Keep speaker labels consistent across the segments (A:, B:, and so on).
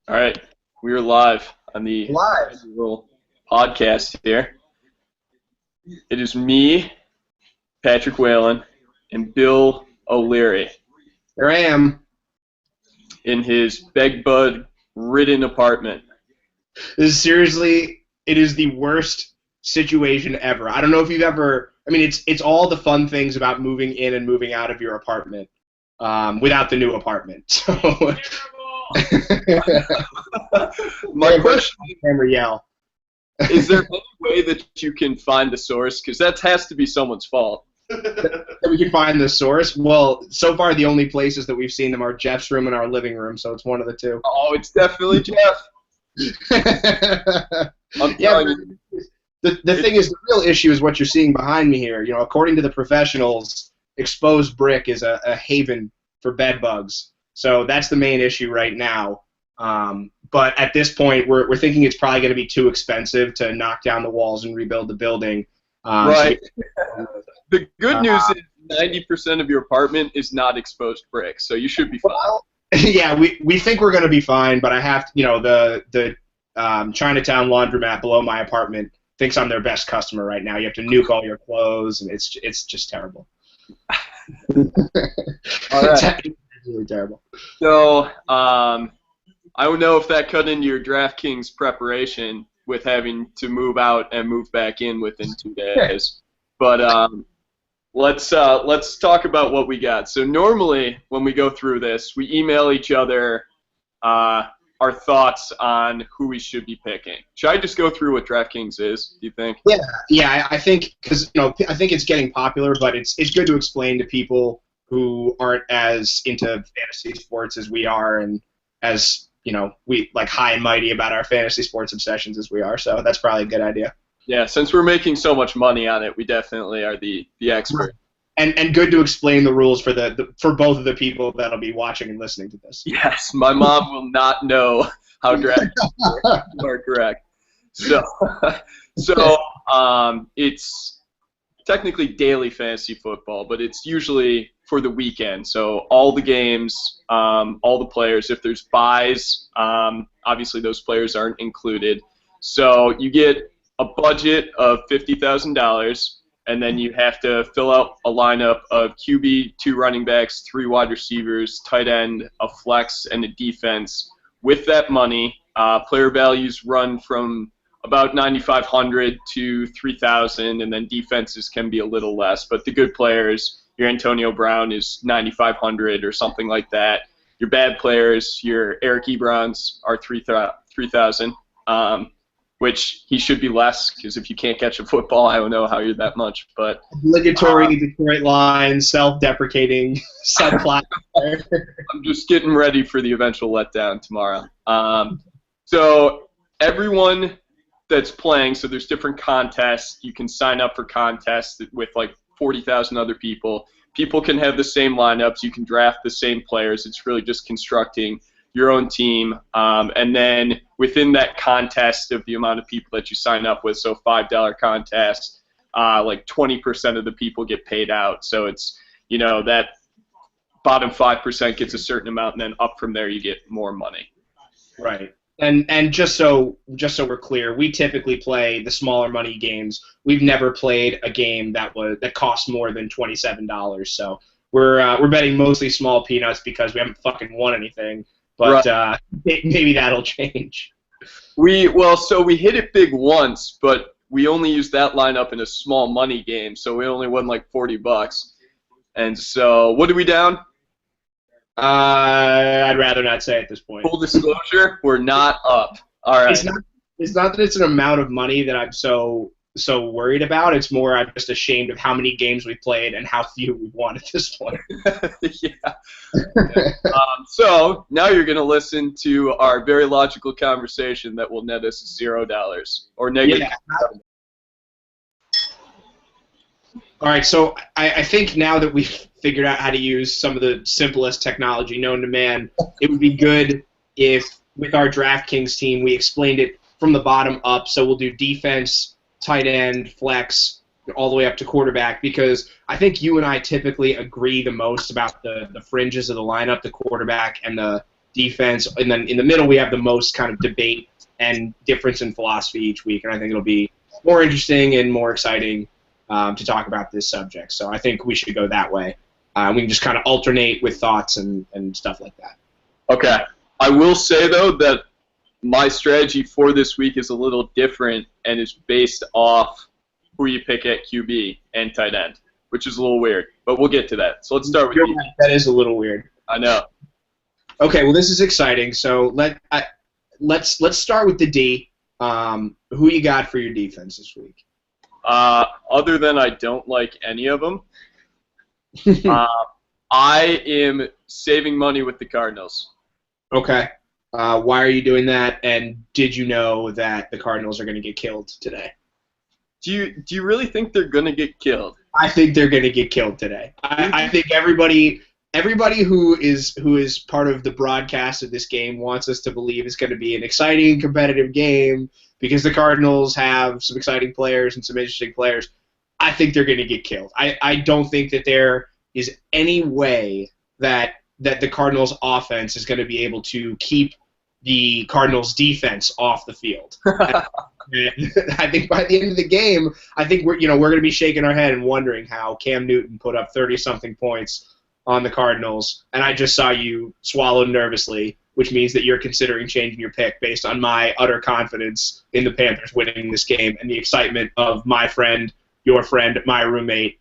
A: All right, we are live on the
B: Live.
A: ChillBroLeary Podcast here. It is me, Patrick Whalen, and Bill O'Leary
B: Here I am.
A: in his bed-bug-ridden apartment.
B: This is seriously, it is the worst situation ever. I don't know if you've ever. I mean, it's all the fun things about moving in and moving out of your apartment without the new apartment. So.
A: My question
B: Hammer yell.
A: is there any way that you can find the source? Because that has to be someone's fault.
B: That we can find the source. Well, so far the only places that we've seen them are Jeff's room and our living room, so it's one of the two.
A: Oh, it's definitely Jeff. I'm telling you.
B: The thing is, the real issue is what you're seeing behind me here. You know, according to the professionals, exposed brick is a haven for bed bugs. So that's the main issue right now. But at this point, we're thinking it's probably going to be too expensive to knock down the walls and rebuild the building.
A: Right. The good news is 90% of your apartment is not exposed brick, so you should be fine.
B: Well, yeah, we think we're going to be fine, but I have to, the Chinatown laundromat below my apartment thinks I'm their best customer right now. You have to nuke all your clothes, and it's just terrible.
A: All right.
B: It's really terrible.
A: So, I don't know if that cut into your DraftKings preparation with having to move out and move back in within 2 days. But let's talk about what we got. So normally when we go through this, we email each other our thoughts on who we should be picking. Should I just go through what DraftKings is, do you think?
B: Yeah. I think because I think it's getting popular, but it's good to explain to people who aren't as into fantasy sports as we are, and as we like high and mighty about our fantasy sports obsessions as we are. So that's probably a good idea.
A: Yeah, since we're making so much money on it, we definitely are the expert.
B: And good to explain the rules for for both of the people that'll be watching and listening to this.
A: Yes, my mom will not know how DraftKings are correct. So it's technically daily fantasy football, but it's usually for the weekend. So all the games, all the players. If there's buys, obviously those players aren't included. So you get a budget of $50,000. And then you have to fill out a lineup of QB, 2 running backs, 3 wide receivers, tight end, a flex, and a defense. With that money, player values run from about 9,500 to 3,000, and then defenses can be a little less. But the good players, your Antonio Brown is 9,500 or something like that. Your bad players, your Eric Ebrons are 3,000. Which he should be less, because if you can't catch a football, I don't know how you're that much. But
B: obligatory Detroit Lions, self-deprecating subplot.
A: I'm just getting ready for the eventual letdown tomorrow. So everyone that's playing, so there's different contests. You can sign up for contests with like 40,000 other people. People can have the same lineups. You can draft the same players. It's really just constructing your own team, and then within that contest of the amount of people that you sign up with, so $5 contest, like 20% of the people get paid out. So it's, that bottom 5% gets a certain amount, and then up from there you get more money.
B: Right. And just so we're clear, we typically play the smaller money games. We've never played a game that cost more than $27. So we're betting mostly small peanuts because we haven't fucking won anything. But right. Maybe that'll change.
A: So we hit it big once, but we only used that lineup in a small money game, so we only won like $40. And so, what are we down?
B: I'd rather not say at this point.
A: Full disclosure, we're not up. All right.
B: It's not that it's an amount of money that I'm so worried about. It's more I'm just ashamed of how many games we played and how few we've won at this point.
A: Yeah. So now you're going to listen to our very logical conversation that will net us $0 or negative. Yeah.
B: All right, so I think now that we've figured out how to use some of the simplest technology known to man, it would be good if, with our DraftKings team, we explained it from the bottom up. So we'll do defense, tight end, flex, all the way up to quarterback, because I think you and I typically agree the most about the fringes of the lineup, the quarterback and the defense, and then in the middle we have the most kind of debate and difference in philosophy each week, and I think it'll be more interesting and more exciting to talk about this subject. So I think we should go that way. We can just kind of alternate with thoughts and stuff like that.
A: Okay. I will say, though, that my strategy for this week is a little different and is based off who you pick at QB and tight end, which is a little weird, but we'll get to that. So let's start with you.
B: That is a little weird.
A: I know.
B: Okay, well, this is exciting. So let's start with the D. Who you got for your defense this week?
A: Other than I don't like any of them, I am saving money with the Cardinals.
B: Okay. Why are you doing that? And did you know that the Cardinals are going to get killed today?
A: Do you really think they're going to get killed?
B: I think they're going to get killed today. I think everybody who is part of the broadcast of this game wants us to believe it's going to be an exciting, competitive game because the Cardinals have some exciting players and some interesting players. I think they're going to get killed. I don't think that there is any way that the Cardinals offense is going to be able to keep the Cardinals defense off the field. I think by the end of the game, I think we're going to be shaking our head and wondering how Cam Newton put up 30-something points on the Cardinals, and I just saw you swallow nervously, which means that you're considering changing your pick based on my utter confidence in the Panthers winning this game and the excitement of my friend, your friend, my roommate,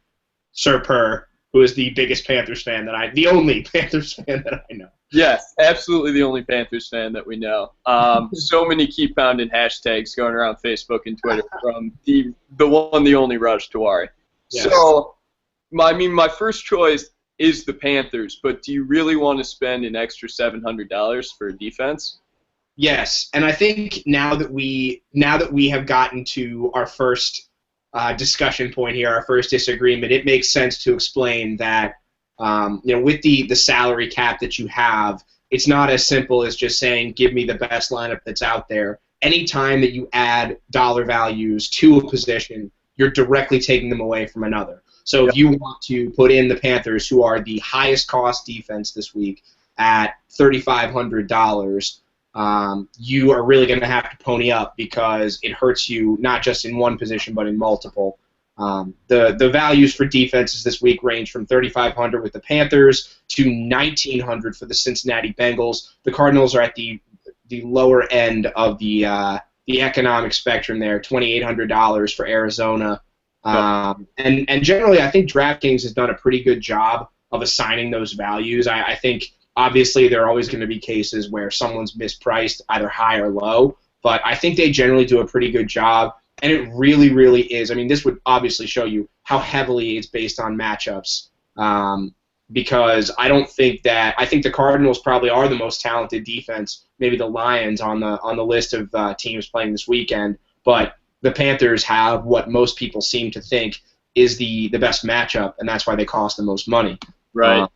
B: Sir Purr, who is the biggest Panthers fan the only Panthers fan that I know.
A: Yes, absolutely the only Panthers fan that we know. So many keep pounding hashtags going around Facebook and Twitter from the one, the only Raj Tiwari. Yes. So, my first choice is the Panthers, but do you really want to spend an extra $700 for defense?
B: Yes, and I think now that we have gotten to our first discussion point here, our first disagreement, it makes sense to explain that with the salary cap that you have, it's not as simple as just saying, give me the best lineup that's out there. Anytime that you add dollar values to a position, you're directly taking them away from another. So if you want to put in the Panthers, who are the highest cost defense this week at $3,500, you are really going to have to pony up because it hurts you not just in one position but in multiple. The values for defenses this week range from $3,500 with the Panthers to $1,900 for the Cincinnati Bengals. The Cardinals are at the lower end of the economic spectrum there, $2,800 for Arizona. And generally, I think DraftKings has done a pretty good job of assigning those values. I think, obviously, there are always going to be cases where someone's mispriced either high or low, but I think they generally do a pretty good job, and it really, really is. I mean, this would obviously show you how heavily it's based on matchups, because I think the Cardinals probably are the most talented defense, maybe the Lions on the list of teams playing this weekend, but the Panthers have what most people seem to think is the best matchup, and that's why they cost the most money.
A: Right.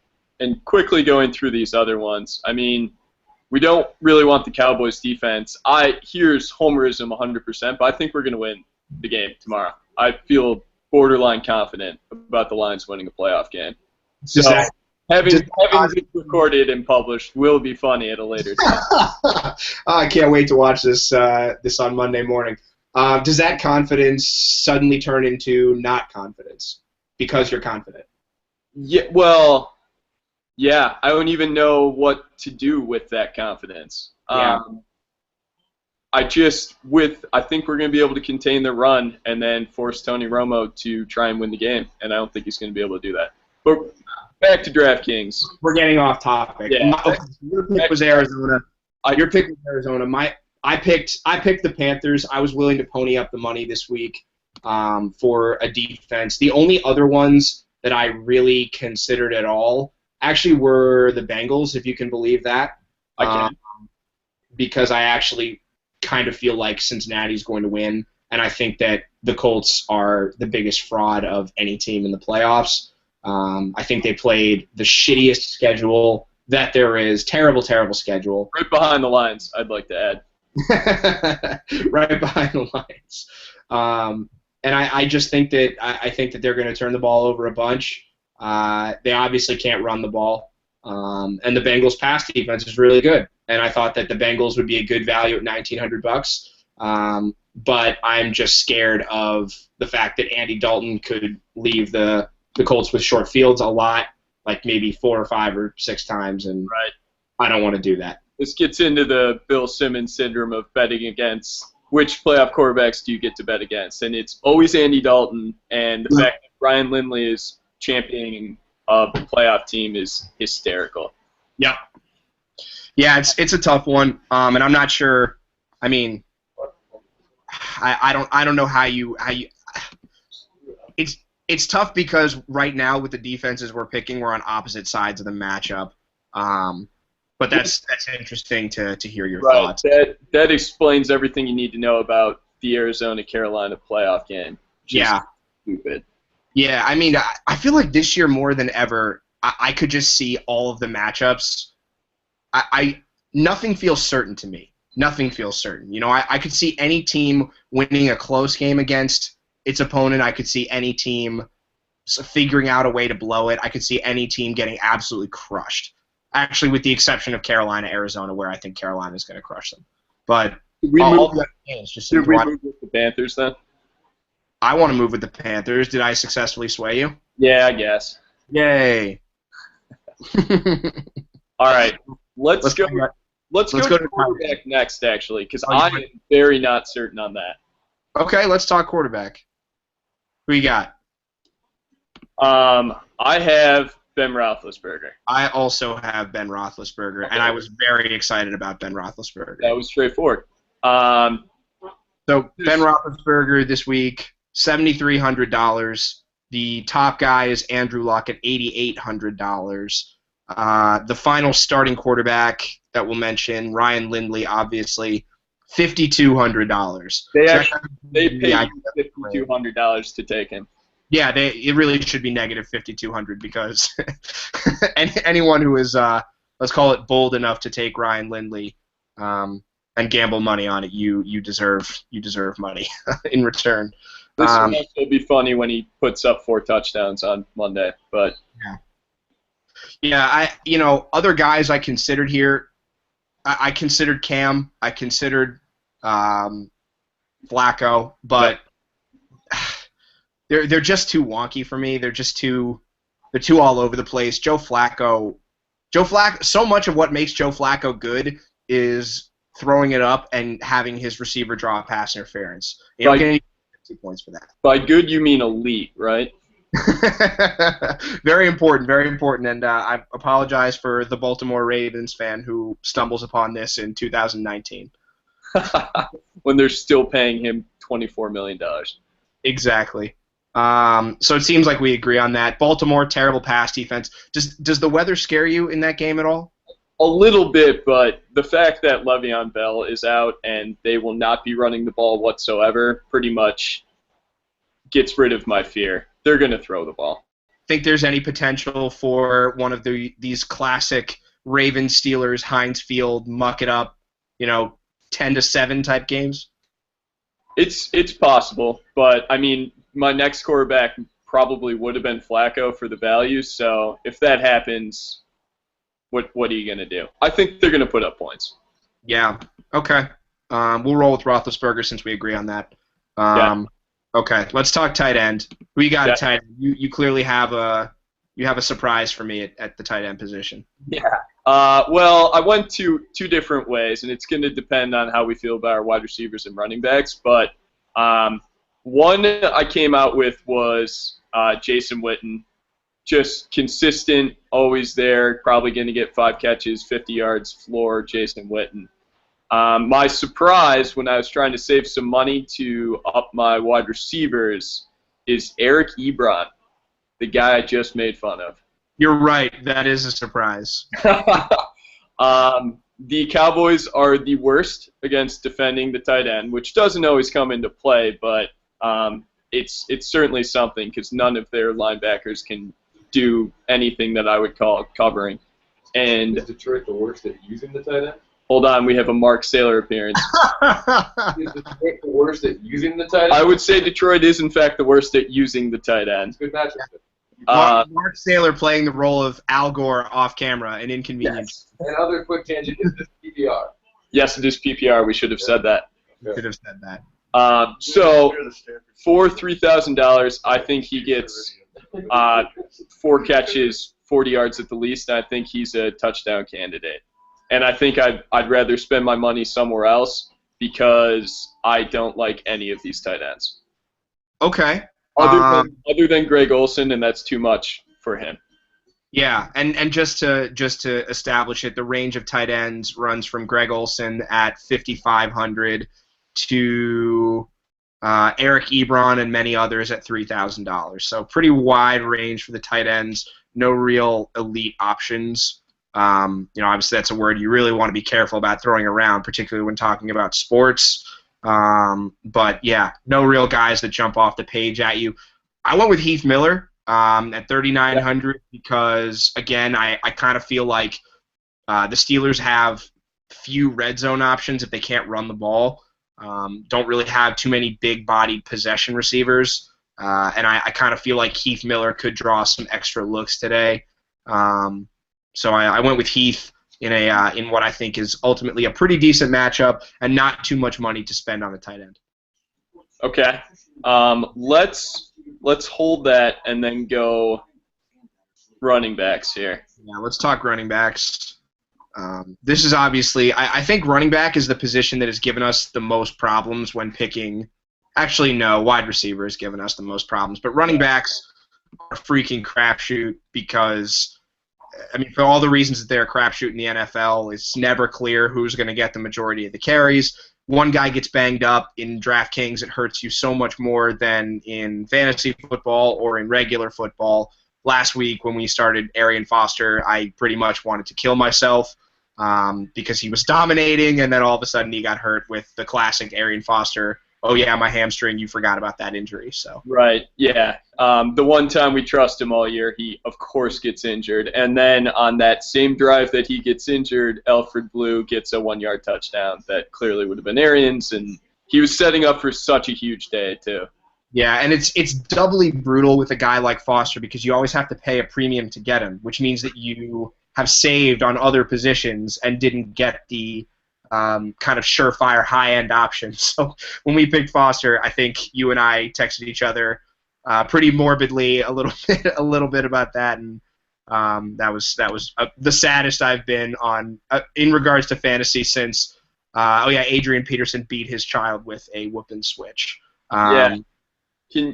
A: And quickly going through these other ones, I mean, we don't really want the Cowboys' defense. Here's homerism 100%, but I think we're going to win the game tomorrow. I feel borderline confident about the Lions winning a playoff game. So having this recorded and published will be funny at a later time.
B: I can't wait to watch this on Monday morning. Does that confidence suddenly turn into not confidence because you're confident?
A: Yeah. Well, yeah. I don't even know what to do with that confidence.
B: Yeah.
A: I think we're going to be able to contain the run and then force Tony Romo to try and win the game, and I don't think he's going to be able to do that. But back to DraftKings.
B: We're getting off topic.
A: Yeah.
B: Your pick was Arizona. Your pick was Arizona. I picked the Panthers. I was willing to pony up the money this week for a defense. The only other ones that I really considered at all actually were the Bengals, if you can believe that.
A: I can.
B: Because I actually kind of feel like Cincinnati's going to win, and I think that the Colts are the biggest fraud of any team in the playoffs. I think they played the shittiest schedule that there is. Terrible, terrible schedule.
A: Right behind the Lions, I'd like to add.
B: Right behind the Lions. And I just think that they're going to turn the ball over a bunch. They obviously can't run the ball. And the Bengals' pass defense is really good. And I thought that the Bengals would be a good value at $1,900. But I'm just scared of the fact that Andy Dalton could leave the Colts with short fields a lot, like maybe 4 or 5 or 6 times, and
A: Right.
B: I don't want to do that.
A: This gets into the Bill Simmons syndrome of betting against which playoff quarterbacks do you get to bet against, and it's always Andy Dalton, and the fact that Ryan Lindley is championing of the playoff team is hysterical.
B: Yep. Yeah, it's a tough one, and I'm not sure. I mean, I don't know how you. It's tough because right now with the defenses we're picking, we're on opposite sides of the matchup. But that's interesting to hear your thoughts.
A: That explains everything you need to know about the Arizona-Carolina playoff game.
B: Yeah.
A: Stupid.
B: Yeah, I mean, I feel like this year more than ever, I could just see all of the matchups. Nothing feels certain to me. Nothing feels certain. You know, I could see any team winning a close game against its opponent. I could see any team figuring out a way to blow it. I could see any team getting absolutely crushed. Actually, with the exception of Carolina, Arizona, where I think Carolina is going to crush them. But all the other games just seem
A: Should we move with the Panthers then?
B: I want to move with the Panthers. Did I successfully sway you?
A: Yeah, I guess.
B: Yay.
A: All right. Let's go to quarterback next, actually, because I am very not certain on that.
B: Okay, let's talk quarterback. Who you got?
A: I have Ben Roethlisberger.
B: I also have Ben Roethlisberger, and I was very excited about Ben Roethlisberger.
A: That was straightforward.
B: So Ben Roethlisberger this week, $7,300. The top guy is Andrew Luck at $8,800. The final starting quarterback that we'll mention, Ryan Lindley, obviously, $5,200.
A: They paid $5,200 to take him.
B: Yeah, it really should be negative $5,200 because anyone who is, let's call it, bold enough to take Ryan Lindley and gamble money on it, you deserve money in return.
A: This will also be funny when he puts up 4 touchdowns on Monday, but
B: yeah, other guys I considered here. I considered Cam. I considered Flacco, but they're just too wonky for me. They're too all over the place. Joe Flacco. So much of what makes Joe Flacco good is throwing it up and having his receiver draw a pass interference. You don't get any 50 points for that.
A: By good, you mean elite, right?
B: Very important, and I apologize for the Baltimore Ravens fan who stumbles upon this in 2019.
A: When they're still paying him $24 million.
B: Exactly. So it seems like we agree on that. Baltimore, terrible pass defense. Does the weather scare you in that game at all?
A: A little bit, but the fact that Le'Veon Bell is out and they will not be running the ball whatsoever pretty much gets rid of my fear. They're going to throw the ball.
B: Think there's any potential for one of these classic Ravens Steelers Heinz Field muck it up, 10-7 type games?
A: It's possible, but I mean, my next quarterback probably would have been Flacco for the value. So if that happens, what are you going to do? I think they're going to put up points.
B: Yeah. Okay. We'll roll with Roethlisberger since we agree on that. Okay. Let's talk tight end. Who you got at tight end? You clearly have a surprise for me at the tight end position.
A: Yeah. Well, I went two different ways, and it's going to depend on how we feel about our wide receivers and running backs. But one I came out with was Jason Witten. Just consistent, always there, probably going to get 5 catches, 50 yards floor, Jason Witten. My surprise when I was trying to save some money to up my wide receivers is Eric Ebron, the guy I just made fun of.
B: You're right. That is a surprise.
A: The Cowboys are the worst against defending the tight end, which doesn't always come into play, but it's certainly something because none of their linebackers can do anything that I would call covering. And
C: is Detroit the worst at using the tight end?
A: Hold on, we have a Mark Saylor appearance.
C: Is Detroit the worst at using the tight end?
A: I would say Detroit is, in fact, the worst at using the tight end.
C: Good matchup.
B: Mark Saylor playing the role of Al Gore off camera, an inconvenience.
C: Yes. Another quick tangent, is this PPR?
A: Yes, it is PPR. We should have said that.
B: Should have said that.
A: So for $3,000, I think he gets 4 catches, 40 yards at the least, and I think he's a touchdown candidate. And I think I'd rather spend my money somewhere else because I don't like any of these tight ends.
B: Okay.
A: Other than Greg Olsen, and that's too much for him.
B: Yeah, and just to establish it, the range of tight ends runs from Greg Olsen at 5,500 to Eric Ebron and many others at $3,000. So pretty wide range for the tight ends. No real elite options. Obviously that's a word you really want to be careful about throwing around, particularly when talking about sports. But yeah, no real guys that jump off the page at you. I went with Heath Miller at 3,900 because, again, I kind of feel like the Steelers have few red zone options if they can't run the ball. Don't really have too many big-bodied possession receivers, and I kind of feel like Heath Miller could draw some extra looks today. So I went with Heath in what I think is ultimately a pretty decent matchup and not too much money to spend on a tight end.
A: Okay. Let's hold that and then go running backs here.
B: Yeah, let's talk running backs. This is obviously, I think running back is the position that has given us the most problems when picking. Actually, no, wide receiver has given us the most problems, but running backs are a freaking crapshoot because, I mean, for all the reasons that they're a crapshoot in the NFL, it's never clear who's going to get the majority of the carries. One guy gets banged up in DraftKings, it hurts you so much more than in fantasy football or in regular football. Last week when we started Arian Foster, I pretty much wanted to kill myself because he was dominating, and then all of a sudden he got hurt with the classic Arian Foster, oh yeah, my hamstring, you forgot about that injury. So
A: Right, yeah. The one time we trust him all year, he of course gets injured. And then on that same drive that he gets injured, Alfred Blue gets a 1-yard touchdown that clearly would have been Arians, and he was setting up for such a huge day too.
B: Yeah, and it's doubly brutal with a guy like Foster because you always have to pay a premium to get him, which means that you have saved on other positions and didn't get the kind of surefire high-end option. So when we picked Foster, I think you and I texted each other pretty morbidly a little bit about that, and that was the saddest I've been on in regards to fantasy since Adrian Peterson beat his child with a whoop and switch.
A: Yeah.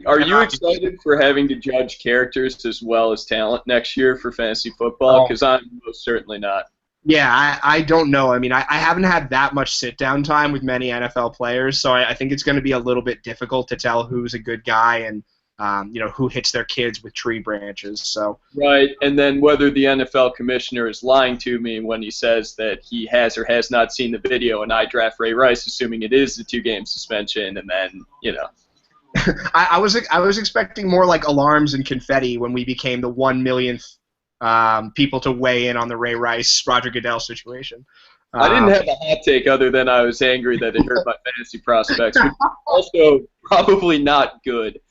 A: Are you excited for having to judge characters as well as talent next year for fantasy football? Because I'm most certainly not.
B: Yeah, I don't know. I mean, I haven't had that much sit-down time with many NFL players, so I think it's going to be a little bit difficult to tell who's a good guy and who hits their kids with tree branches. So
A: Right, and then whether the NFL commissioner is lying to me when he says that he has or has not seen the video, and I draft Ray Rice, assuming it is the 2-game suspension, and then,
B: I was expecting more like alarms and confetti when we became the 1 millionth people to weigh in on the Ray Rice, Roger Goodell situation.
A: I didn't have a hot take other than I was angry that it hurt my fantasy prospects, which is also probably not good.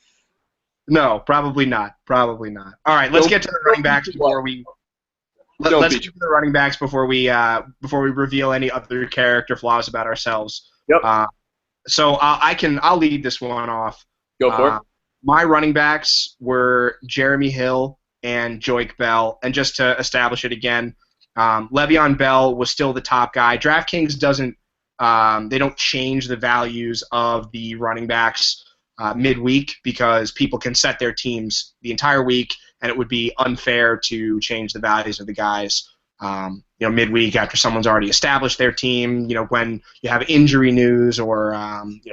B: No, probably not. Probably not. All right, let's get to the running backs before we. Let's get to the running backs before we reveal any other character flaws about ourselves.
A: Yep.
B: So I'll lead this one off.
A: Go for it.
B: My running backs were Jeremy Hill and Joik Bell, and just to establish it again, Le'Veon Bell was still the top guy. DraftKings they don't change the values of the running backs midweek because people can set their teams the entire week, and it would be unfair to change the values of the guys midweek after someone's already established their team, when you have injury news or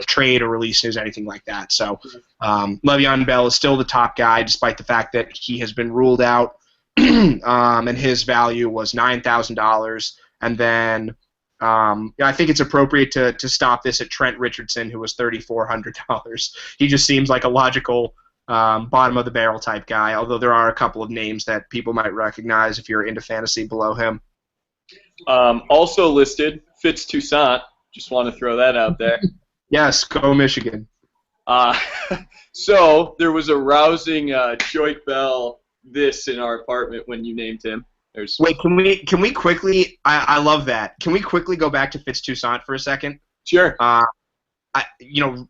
B: trade or release news, anything like that. So Le'Veon Bell is still the top guy despite the fact that he has been ruled out and his value was $9,000. And then I think it's appropriate to stop this at Trent Richardson, who was $3,400. He just seems like a logical bottom of the barrel type guy, although there are a couple of names that people might recognize if you're into fantasy below him.
A: Also listed, Fitz Toussaint. Just want to throw that out there.
B: Yes, go Michigan.
A: So there was a rousing Joik Bell this in our apartment when you named him.
B: Wait, can we quickly? I love that. Can we quickly go back to Fitz Toussaint for a second?
A: Sure.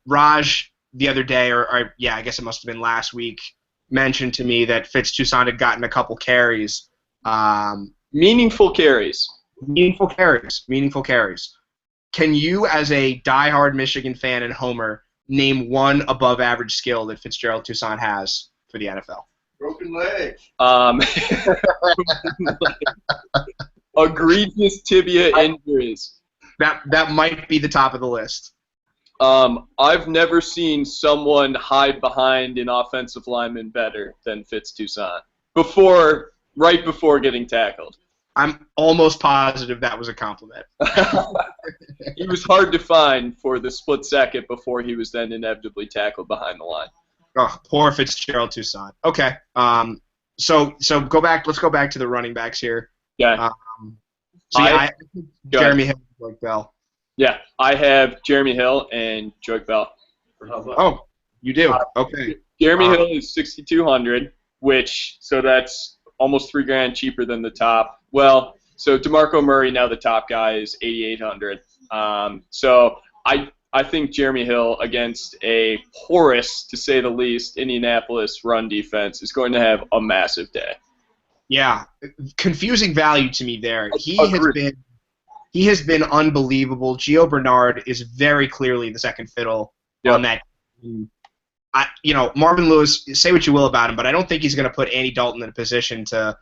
B: Raj the other day, or I guess it must have been last week, mentioned to me that Fitz Toussaint had gotten a couple carries.
A: Meaningful carries.
B: Meaningful carries. Can you, as a diehard Michigan fan and homer, name one above-average skill that Fitzgerald Toussaint has for the NFL?
C: Broken leg.
A: Egregious tibia injuries.
B: That might be the top of the list.
A: I've never seen someone hide behind an offensive lineman better than Fitz Toussaint right before getting tackled.
B: I'm almost positive that was a compliment.
A: He was hard to find for the split second before he was then inevitably tackled behind the line.
B: Oh, poor Fitzgerald Toussaint. Okay. So go back. Let's go back to the running backs here.
A: Yeah.
B: Jeremy Hill, Joique Bell.
A: Yeah, I have Jeremy Hill and Joique Bell.
B: Oh, you do. Okay.
A: Jeremy Hill is 6,200, so that's almost $3,000 cheaper than the top. Well, so DeMarco Murray, now the top guy, is 8,800. So I think Jeremy Hill against a porous, to say the least, Indianapolis run defense is going to have a massive day.
B: Yeah, confusing value to me there. He has been unbelievable. Gio Bernard is very clearly the second fiddle on that team. Marvin Lewis, say what you will about him, but I don't think he's going to put Andy Dalton in a position to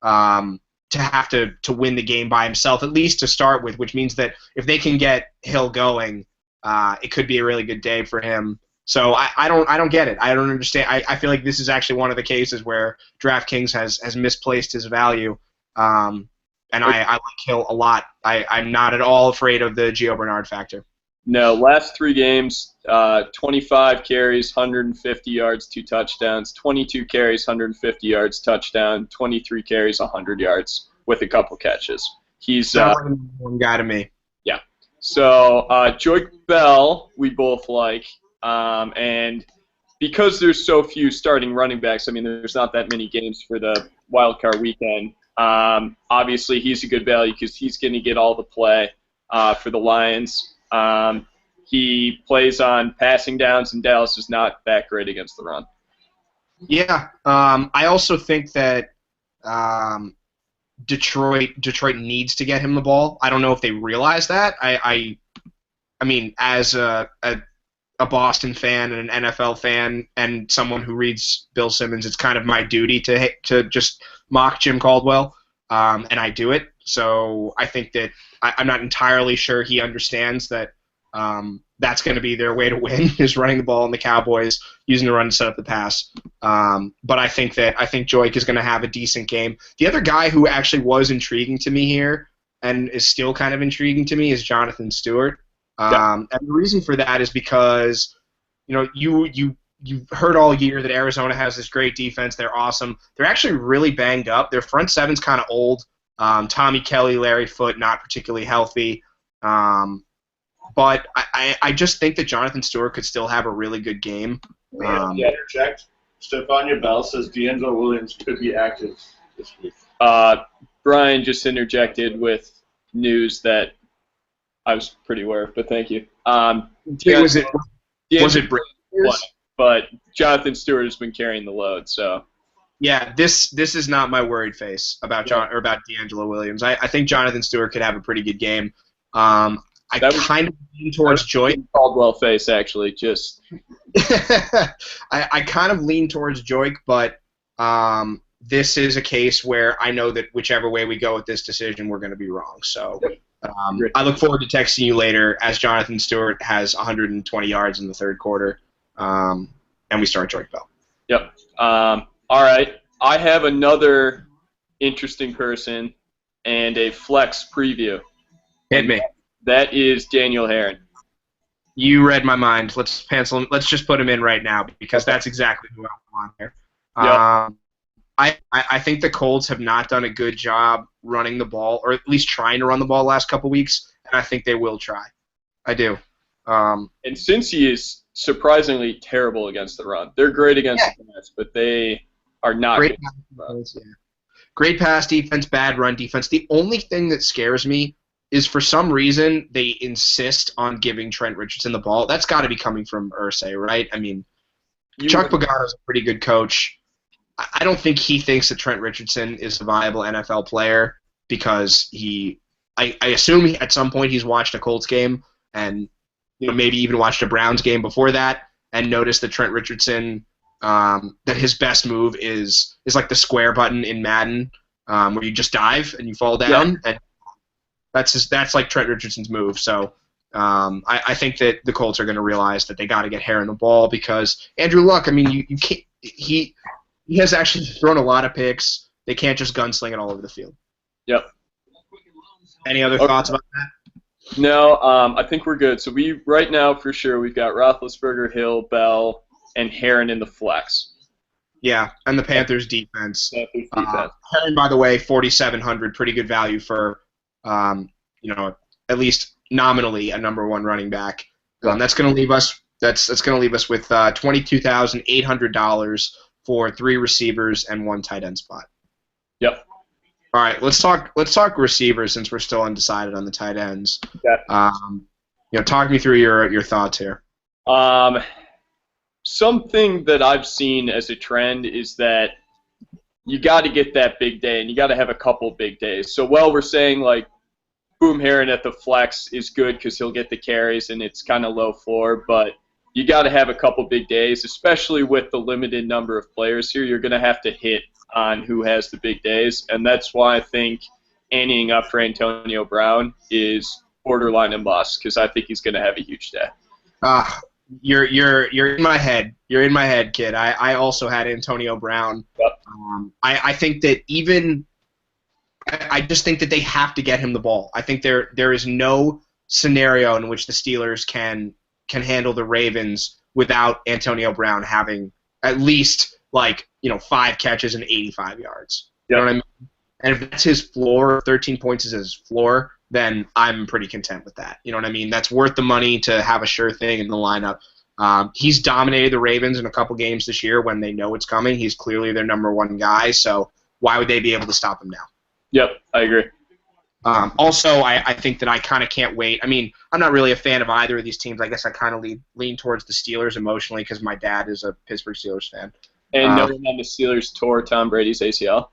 B: have to win the game by himself, at least to start with, which means that if they can get Hill going, it could be a really good day for him. So I don't get it. I don't understand. I feel like this is actually one of the cases where DraftKings has misplaced his value. And I like Hill a lot. I'm not at all afraid of the Gio Bernard factor.
A: No, last 3 games, 25 carries, 150 yards, 2 touchdowns, 22 carries, 150 yards, touchdown, 23 carries, 100 yards with a couple catches. He's
B: one guy to me.
A: Yeah. So Joique Bell, we both like, and because there's so few starting running backs, I mean, there's not that many games for the wild card weekend. Obviously, he's a good value because he's going to get all the play for the Lions. He plays on passing downs, and Dallas is not that great against the run.
B: Yeah, I also think that Detroit needs to get him the ball. I don't know if they realize that. I mean, as a Boston fan and an NFL fan and someone who reads Bill Simmons, it's kind of my duty to just mock Jim Caldwell, and I do it. So I think that I'm not entirely sure he understands that that's going to be their way to win, is running the ball, and the Cowboys using the run to set up the pass. But I think Joique is going to have a decent game. The other guy who actually was intriguing to me here and is still kind of intriguing to me is Jonathan Stewart. And the reason for that is because you've heard all year that Arizona has this great defense. They're awesome. They're actually really banged up. Their front seven's kind of old. Tommy Kelly, Larry Foote, not particularly healthy. But I just think that Jonathan Stewart could still have a really good game.
C: Interject. Stephania Bell says D'Angelo Williams could be active this week.
A: Brian just interjected with news that I was pretty aware of, but thank you.
B: Was it Brady?
A: But Jonathan Stewart has been carrying the load, so.
B: Yeah, this is not my worried face about about D'Angelo Williams. I think Jonathan Stewart could have a pretty good game. I kind of lean towards Joique.
A: Caldwell face, actually, just.
B: I kind of lean towards Joique, but this is a case where I know that whichever way we go with this decision, we're going to be wrong. So I look forward to texting you later as Jonathan Stewart has 120 yards in the third quarter, and we start Joique Bell.
A: Yep. All right. I have another interesting person and a flex preview.
B: Hit me.
A: That is Daniel Herron.
B: You read my mind. Let's pencil him. Let's just put him in right now because that's exactly who I want here. Yep. I think the Colts have not done a good job running the ball, or at least trying to run the ball the last couple weeks, and I think they will try. I do.
A: And Cincy is surprisingly terrible against the run. They're great against the pass, but they are not
B: Great
A: good.
B: pass defense, yeah. Great pass defense, bad run defense. The only thing that scares me is for some reason they insist on giving Trent Richardson the ball. That's got to be coming from Irsay, right? I mean, Chuck Pagano's a pretty good coach. I don't think he thinks that Trent Richardson is a viable NFL player because I assume at some point he's watched a Colts game and maybe even watched a Browns game before that and noticed that Trent Richardson, that his best move is like the square button in Madden, where you just dive and you fall down, and that's like Trent Richardson's move. So I think that the Colts are going to realize that they got to get hair in the ball because Andrew Luck. I mean, you can't. He has actually thrown a lot of picks. They can't just gunsling it all over the field.
A: Yep.
B: Any other thoughts about that?
A: No, I think we're good. So right now for sure we've got Roethlisberger, Hill, Bell, and Herron in the flex.
B: Yeah, and the Panthers defense.
A: Panthers defense.
B: Herron, by the way, 4,700, pretty good value for, at least nominally a number one running back. That's going to leave us. That's going to leave us with $22,800 for 3 receivers and 1 tight end spot.
A: Yep.
B: All right, let's talk receivers since we're still undecided on the tight ends.
A: Yeah.
B: Talk me through your thoughts here.
A: Something that I've seen as a trend is that you got to get that big day, and you got to have a couple big days. So we're saying like Boom Herron at the flex is good because he'll get the carries and it's kind of low floor, but you got to have a couple big days, especially with the limited number of players here. You're going to have to hit on who has the big days, and that's why I think anteing up for Antonio Brown is borderline a must because I think he's going to have a huge day.
B: You're in my head. You're in my head, kid. I also had Antonio Brown.
A: Yep.
B: I think that I just think that they have to get him the ball. I think there is no scenario in which the Steelers can handle the Ravens without Antonio Brown having at least 5 catches and 85 yards. You know what I mean? And if that's his floor, 13 points is his floor, then I'm pretty content with that. You know what I mean? That's worth the money to have a sure thing in the lineup. He's dominated the Ravens in a couple games this year when they know it's coming. He's clearly their number one guy, so why would they be able to stop him now?
A: Yep, I agree.
B: Also, I think that I kind of can't wait. I mean, I'm not really a fan of either of these teams. I guess I kind of lean towards the Steelers emotionally because my dad is a Pittsburgh Steelers fan.
A: And no one on the Steelers tore Tom Brady's ACL?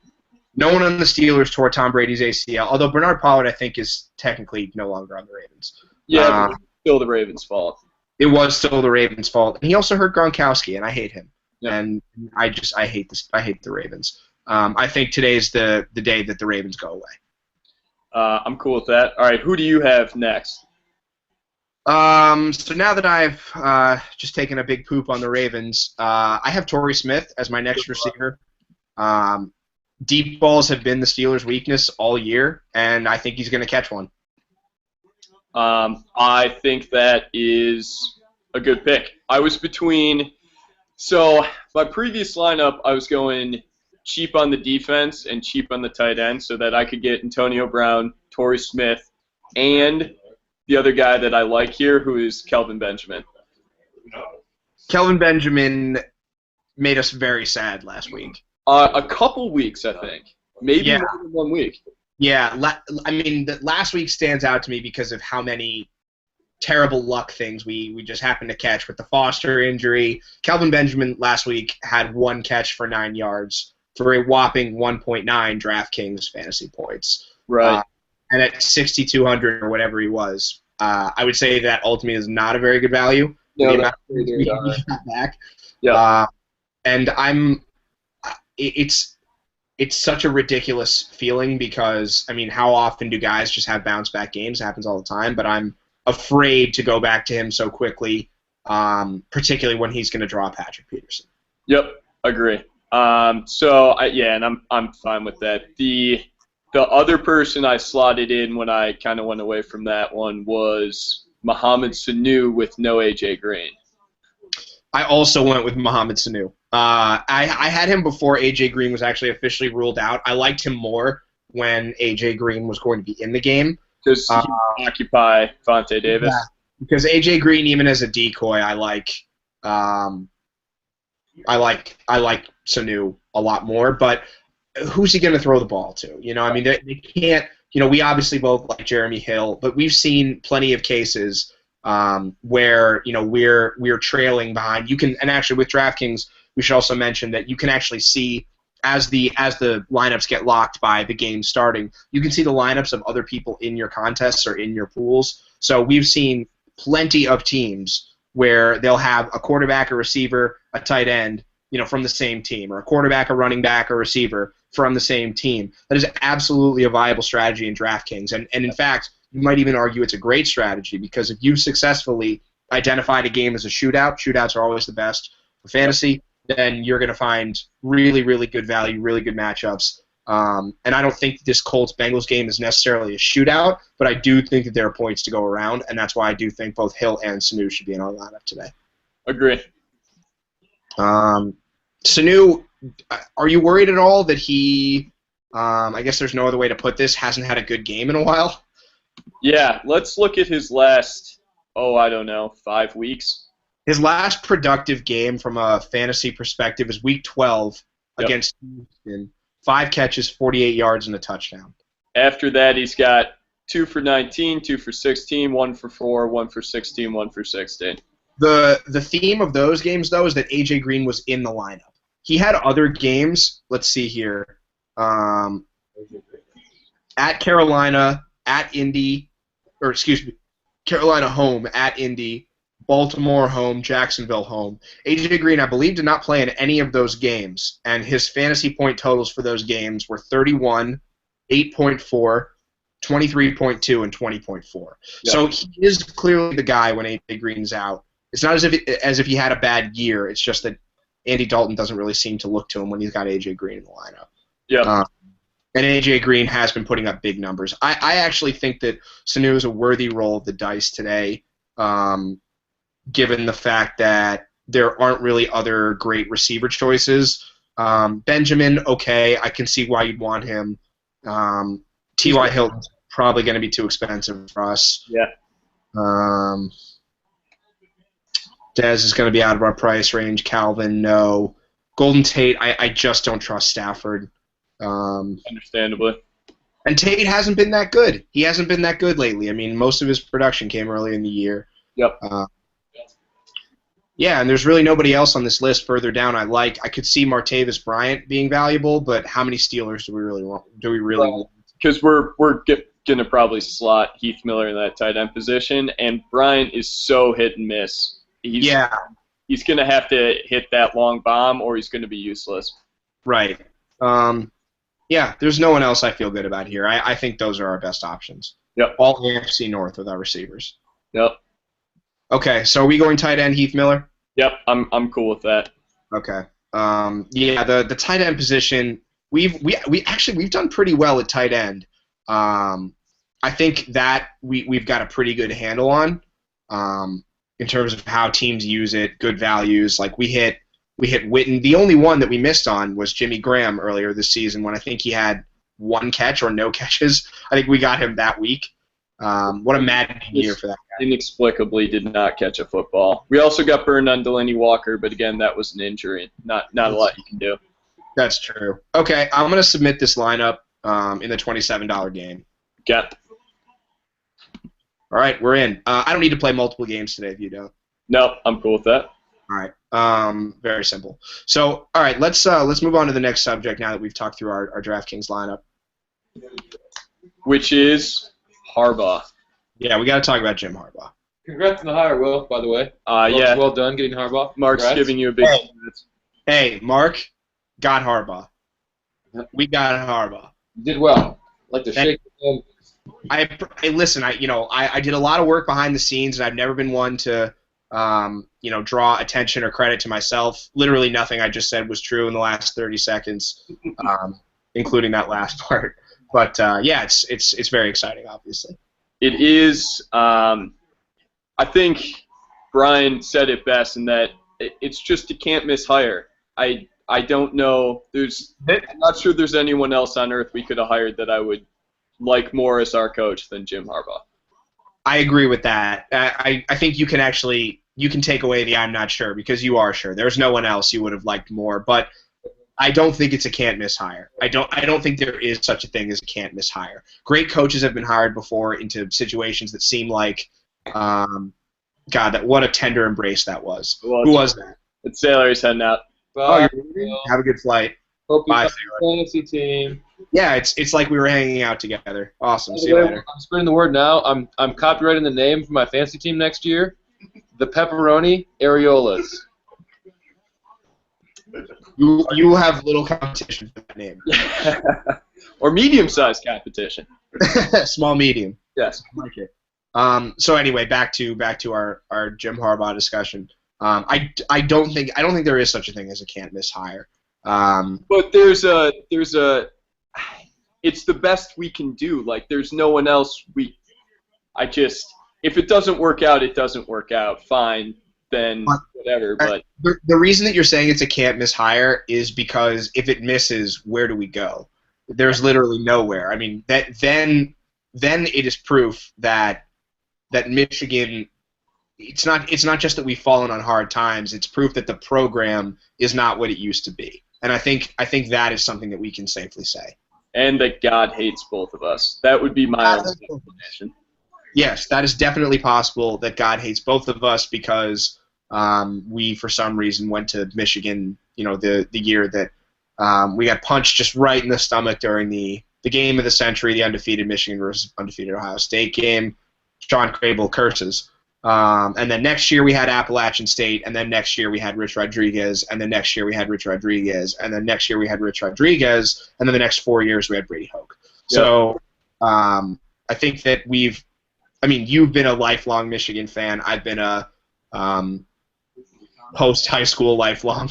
B: No one on the Steelers tore Tom Brady's ACL, although Bernard Pollard, I think, is technically no longer on the Ravens.
A: Yeah, but it's still the Ravens' fault.
B: It was still the Ravens' fault. And he also hurt Gronkowski, and I hate him.
A: Yeah.
B: And I hate this. I hate the Ravens. I think today's the day that the Ravens go away.
A: I'm cool with that. All right, who do you have next?
B: So now that I've just taken a big poop on the Ravens, I have Torrey Smith as my next receiver. Deep balls have been the Steelers' weakness all year, and I think he's going to catch one.
A: I think that is a good pick. I was between – so my previous lineup, I was going cheap on the defense and cheap on the tight end so that I could get Antonio Brown, Torrey Smith, and the other guy that I like here, who is Kelvin Benjamin.
B: Kelvin Benjamin made us very sad last week.
A: A couple weeks, I think. Maybe more than 1 week.
B: Yeah, I mean, last week stands out to me because of how many terrible luck things we just happened to catch with the Foster injury. Kelvin Benjamin last week had 1 catch for 9 yards for a whopping 1.9 DraftKings fantasy points.
A: Right.
B: And at 6,200 or whatever he was, I would say that ultimately is not a very good value.
A: No,
B: back.
A: Yeah.
B: And it's such a ridiculous feeling because, I mean, how often do guys just have bounce back games? It happens all the time, but I'm afraid to go back to him so quickly, particularly when he's going to draw Patrick Peterson.
A: Yep, agree. And I'm fine with that. The other person I slotted in when I kind of went away from that one was Mohamed Sanu with no A.J. Green.
B: I also went with Mohamed Sanu. I had him before A.J. Green was actually officially ruled out. I liked him more when A.J. Green was going to be in the game.
A: Because he can occupy Vontae Davis.
B: Yeah, because A.J. Green, even as a decoy, I like. I like Sanu a lot more, but who's he going to throw the ball to? I mean, they can't. We obviously both like Jeremy Hill, but we've seen plenty of cases where we're trailing behind. And actually with DraftKings, we should also mention that you can actually see as the lineups get locked by the game starting, you can see the lineups of other people in your contests or in your pools. So we've seen plenty of teams where they'll have a quarterback, a receiver, a tight end, from the same team, or a quarterback, a running back, a receiver from the same team. That is absolutely a viable strategy in DraftKings. And in fact, you might even argue it's a great strategy because if you've successfully identified a game as a shootout, shootouts are always the best for fantasy, then you're going to find really, really good value, really good matchups. And I don't think this Colts-Bengals game is necessarily a shootout, but I do think that there are points to go around, and that's why I do think both Hill and Sanu should be in our lineup today.
A: Agree.
B: Sanu, are you worried at all that he, I guess there's no other way to put this, hasn't had a good game in a while?
A: Yeah, let's look at his last, 5 weeks.
B: His last productive game from a fantasy perspective is Week 12 against Houston. 5 catches, 48 yards, and a touchdown.
A: After that, he's got 2 for 19, 2 for 16, 1 for 4, 1 for 16, 1 for 16.
B: The theme of those games, though, is that A.J. Green was in the lineup. He had other games. Let's see here. At Carolina, at Indy, Carolina home, at Indy, Baltimore home, Jacksonville home. A.J. Green, I believe, did not play in any of those games, and his fantasy point totals for those games were 31, 8.4, 23.2, and 20.4. Yep. So he is clearly the guy when A.J. Green's out. It's not as if he had a bad year. It's just that Andy Dalton doesn't really seem to look to him when he's got A.J. Green in the lineup.
A: Yeah.
B: And A.J. Green has been putting up big numbers. I actually think that Sanu is a worthy roll of the dice today, given the fact that there aren't really other great receiver choices. Benjamin, okay, I can see why you'd want him. T.Y. Hilton's probably going to be too expensive for us.
A: Yeah.
B: Dez is going to be out of our price range. Calvin, no. Golden Tate, I just don't trust Stafford.
A: Understandably.
B: And Tate hasn't been that good. He hasn't been that good lately. I mean, most of his production came early in the year.
A: Yep.
B: Yeah, and there's really nobody else on this list further down I like. I could see Martavis Bryant being valuable, but how many Steelers do we really want?
A: Because we're going to probably slot Heath Miller in that tight end position, and Bryant is so hit and miss. He's going to have to hit that long bomb, or he's going to be useless.
B: Right. Yeah, there's no one else I feel good about here. I think those are our best options.
A: Yep.
B: All AFC North with our receivers.
A: Yep.
B: Okay, so are we going tight end Heath Miller?
A: Yep, I'm cool with that.
B: Okay. The tight end position, we've done pretty well at tight end. I think that we've got a pretty good handle on. In terms of how teams use it, good values. Like we hit Witten. The only one that we missed on was Jimmy Graham earlier this season when I think he had 1 catch or no catches. I think we got him that week. What a maddening year for that guy.
A: Inexplicably did not catch a football. We also got burned on Delaney Walker, but again, that was an injury. Not a lot you can do.
B: That's true. Okay, I'm going to submit this lineup in the $27 game.
A: Okay.
B: All right, we're in. I don't need to play multiple games today if you don't.
A: No, I'm cool with that.
B: All right. Very simple. So, all right, let's move on to the next subject now that we've talked through our DraftKings lineup.
A: Which is Harbaugh.
B: Yeah, we got to talk about Jim Harbaugh.
D: Congrats on the hire, Will, by the way.
A: Yeah.
D: Well done getting Harbaugh.
A: Mark's
D: Congrats.
A: giving you a big
B: Hey, Mark got Harbaugh. We got Harbaugh.
D: You did well. I'd like to shake your hand.
B: Listen, I did a lot of work behind the scenes, and I've never been one to draw attention or credit to myself. Literally nothing I just said was true in the last 30 seconds, including that last part. But yeah, it's very exciting, obviously.
A: It is. I think Brian said it best in that it's just a can't miss hire. I don't know. I'm not sure there's anyone else on earth we could have hired that I would like more as our coach than Jim Harbaugh.
B: I agree with that. I think you can actually you can take away the I'm not sure because you are sure. There's no one else you would have liked more, but I don't think it's a can't miss hire. I don't think there is such a thing as a can't miss hire. Great coaches have been hired before into situations that seem like, God, what a tender embrace that was.
A: Well,
B: who was that?
A: It's Sailor's heading out.
B: Oh, you're leaving? Have a good flight.
D: Hope you
B: Bye,
D: find a fantasy team.
B: Yeah, it's like we were hanging out together. Awesome.
D: By
B: See
D: the
B: you
D: way,
B: later.
D: I'm spreading the word now. I'm copywriting the name for my fantasy team next year. The Pepperoni Areolas.
B: You will have little competition for that name.
A: Or medium-sized competition.
B: Small, medium.
A: Yes.
B: I like it. So anyway, back to our Jim Harbaugh discussion. I don't think there is such a thing as a can't miss hire.
A: But it's the best we can do. Like, there's no one else if it doesn't work out, it doesn't work out. Fine, then whatever. But
B: the reason that you're saying it's a can't miss hire is because if it misses, where do we go? There's literally nowhere. I mean, then it is proof that Michigan. It's not just that we've fallen on hard times. It's proof that the program is not what it used to be. And I think that is something that we can safely say.
A: And that God hates both of us. That would be my only explanation.
B: Yes, that is definitely possible that God hates both of us because we, for some reason, went to Michigan, the year that we got punched just right in the stomach during the game of the century, the undefeated Michigan versus undefeated Ohio State game. Sean Crable curses. And then next year we had Appalachian State, and then next year we had Rich Rodriguez, and then next year we had Rich Rodriguez, and then next year we had Rich Rodriguez, and then the next 4 years we had Brady Hoke. Yep. So I think that you've been a lifelong Michigan fan. I've been a post-high school lifelong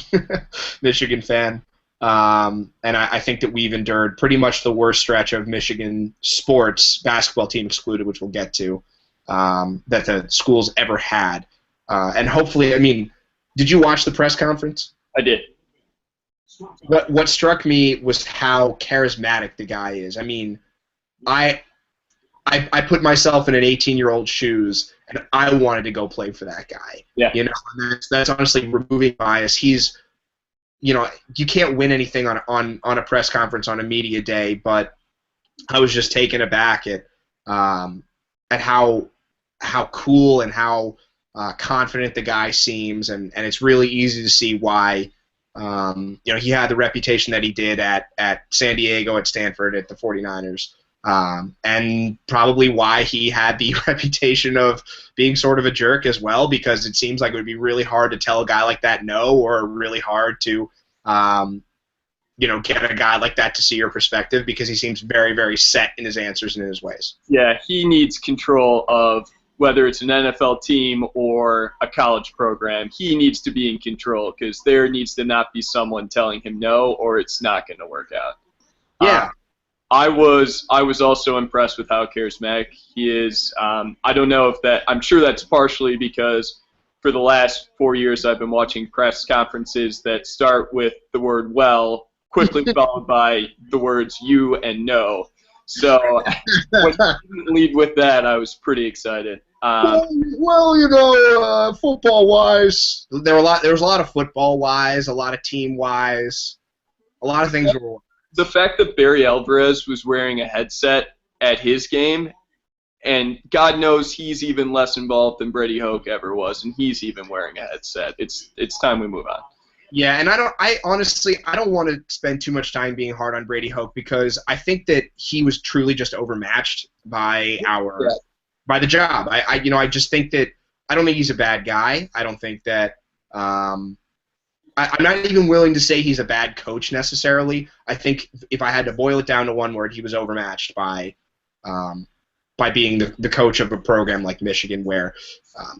B: Michigan fan. And I think that we've endured pretty much the worst stretch of Michigan sports, basketball team excluded, which we'll get to, that the school's ever had. And hopefully, did you watch the press conference?
A: I did.
B: What struck me was how charismatic the guy is. I put myself in an 18-year-old shoes, and I wanted to go play for that guy.
A: Yeah.
B: And that's honestly removing bias. He's, you can't win anything on a press conference on a media day, but I was just taken aback at how cool and how confident the guy seems, and it's really easy to see why. He had the reputation that he did at San Diego, at Stanford, at the 49ers. And probably why he had the reputation of being sort of a jerk as well, because it seems like it would be really hard to tell a guy like that no, or really hard to, get a guy like that to see your perspective, because he seems very, very set in his answers and in his ways.
A: Yeah, he needs control of whether it's an NFL team or a college program. He needs to be in control, because there needs to not be someone telling him no, or it's not going to work out.
B: Yeah.
A: I was also impressed with how charismatic he is. I don't know if I'm sure that's partially because for the last 4 years I've been watching press conferences that start with the word well, quickly followed by the words you and no. So when he didn't lead with that, I was pretty excited.
B: Football-wise, there was a lot of football-wise, a lot of team-wise, a lot of things were.
A: The fact that Barry Alvarez was wearing a headset at his game, and God knows he's even less involved than Brady Hoke ever was, and he's even wearing a headset. It's time we move on.
B: Yeah, and I honestly don't want to spend too much time being hard on Brady Hoke, because I think that he was truly just overmatched by the job. I just think that I don't think he's a bad guy. I don't think that I'm not even willing to say he's a bad coach necessarily. I think if I had to boil it down to one word, he was overmatched by being the coach of a program like Michigan, where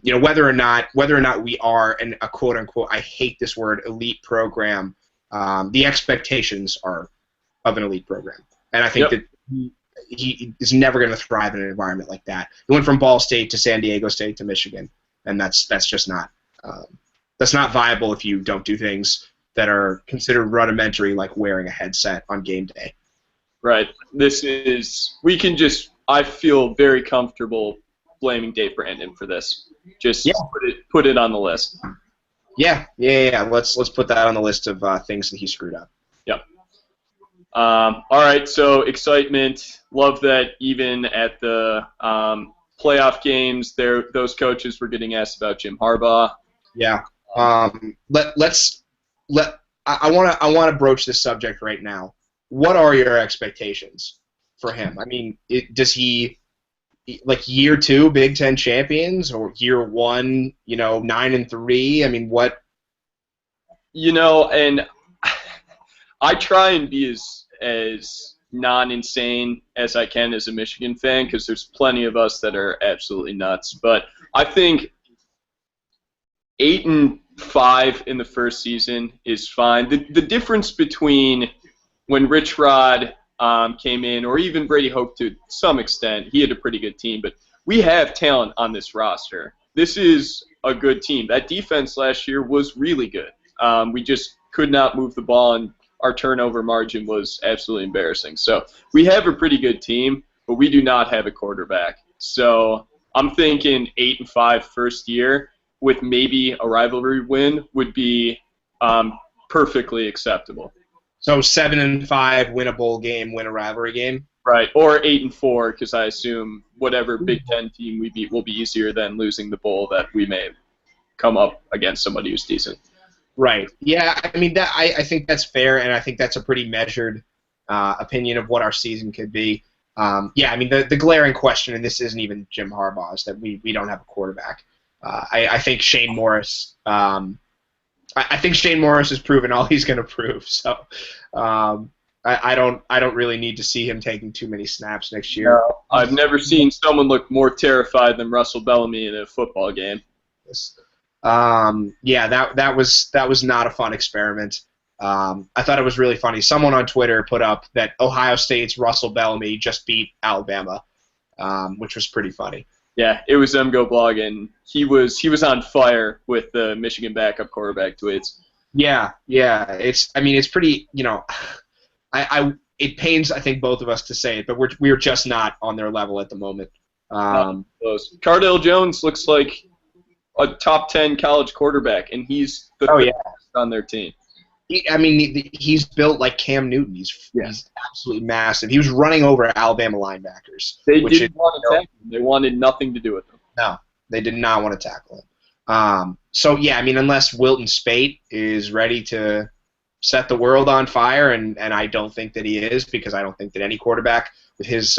B: whether or not we are a quote unquote, I hate this word, elite program, the expectations are of an elite program, and I think that he is never going to thrive in an environment like that. He went from Ball State to San Diego State to Michigan, and that's just not. That's not viable if you don't do things that are considered rudimentary, like wearing a headset on game day.
A: Right. I feel very comfortable blaming Dave Brandon for this. Just
B: Yeah.
A: put it on the list.
B: Yeah. Let's put that on the list of things that he screwed up.
A: Yep. All right, so excitement. Love that even at the playoff games, those coaches were getting asked about Jim Harbaugh.
B: Yeah. I want to broach this subject right now. What are your expectations for him? I mean, does he like year 2 Big Ten champions or year 1, 9-3? I mean, what?
A: And I try and be as non-insane as I can as a Michigan fan because there's plenty of us that are absolutely nuts. But I think 8-5 in the first season is fine. The difference between when Rich Rod came in, or even Brady Hoke to some extent, he had a pretty good team. But we have talent on this roster. This is a good team. That defense last year was really good. We just could not move the ball, and our turnover margin was absolutely embarrassing. So we have a pretty good team, but we do not have a quarterback. So I'm thinking 8-5 first year with maybe a rivalry win would be perfectly acceptable.
B: So 7-5, win a bowl game, win a rivalry game?
A: Right, or 8-4, because I assume whatever Big Ten team we beat will be easier than losing the bowl that we may come up against somebody who's decent.
B: Right. Yeah, I mean, I think that's fair, and I think that's a pretty measured opinion of what our season could be. Yeah, I mean, the glaring question, and this isn't even Jim Harbaugh, is that we don't have a quarterback. I think Shane Morris. I think Shane Morris has proven all he's going to prove. So I don't really need to see him taking too many snaps next year.
A: No, I've never seen someone look more terrified than Russell Bellamy in a football game.
B: Yeah, that was not a fun experiment. I thought it was really funny. Someone on Twitter put up that Ohio State's Russell Bellamy just beat Alabama, which was pretty funny.
A: Yeah, it was Go Blog, and he was on fire with the Michigan backup quarterback tweets.
B: Yeah, it's pretty. It pains I think both of us to say it, but we're just not on their level at the moment.
A: Close. Cardale Jones looks like a top 10 college quarterback, and he's the best on their team.
B: He's built like Cam Newton. He's absolutely massive. He was running over Alabama linebackers.
A: They didn't want to tackle him. They wanted nothing to do with him.
B: No, they did not want to tackle him. So yeah, I mean, unless Wilton Spate is ready to set the world on fire, and I don't think that he is, because I don't think that any quarterback with his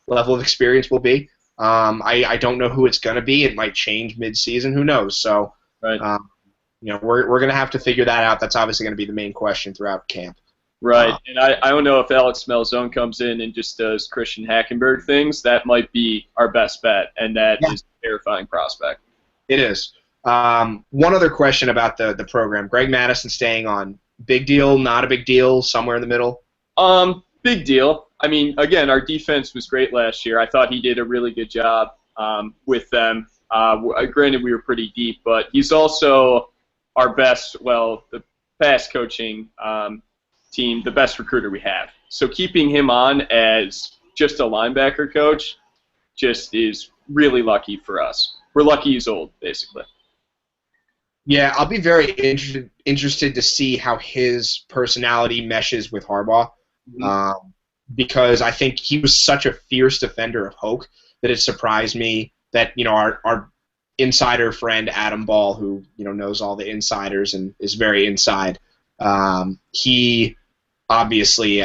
B: level of experience will be. I don't know who it's going to be. It might change mid-season. Who knows? So. Right. We're going to have to figure that out. That's obviously going to be the main question throughout camp.
A: Right, and I don't know if Alex Malzone comes in and just does Christian Hackenberg things. That might be our best bet, and that is a terrifying prospect.
B: It is. One other question about the program. Greg Madison staying on. Big deal, not a big deal, somewhere in the middle?
A: Big deal. I mean, again, our defense was great last year. I thought he did a really good job with them. Granted, we were pretty deep, but he's also our best, the best coaching team, the best recruiter we have. So keeping him on as just a linebacker coach just is really lucky for us. We're lucky he's old, basically.
B: Yeah, I'll be very interested to see how his personality meshes with Harbaugh, because I think he was such a fierce defender of Hoke that it surprised me that our insider friend Adam Ball, who knows all the insiders and is very inside, he obviously